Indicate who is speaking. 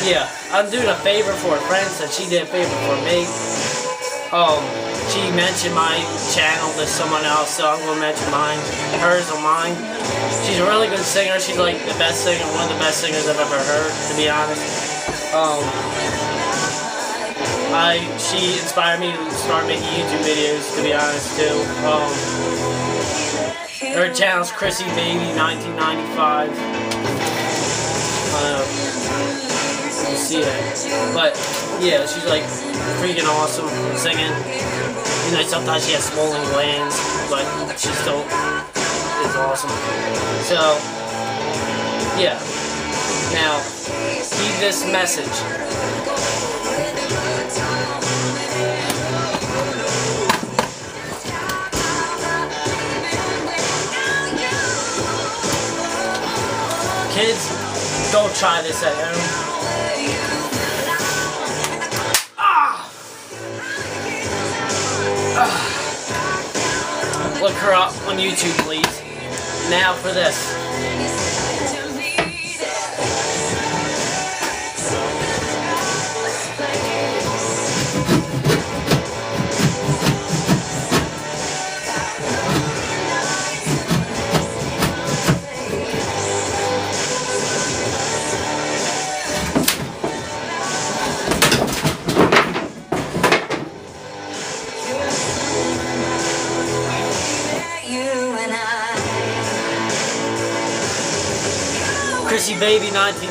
Speaker 1: Yeah, I'm doing a favor for her friends, and she did a favor for me. She mentioned my channel to someone else, so I'm gonna mention mine, hers or mine. She's a really good singer. She's like the best singer, one of the best singers I've ever heard, to be honest. She inspired me to start making YouTube videos, to be honest, too. Her channel's Chrissy Baby 1995. You see it. But, yeah, she's like freaking awesome singing. You know, sometimes she has swollen glands, but she still is awesome. So, yeah. Now, heed this message. Kids, don't try this at home. Look her up on YouTube, please. Now for this. Chrissy Baby 1990.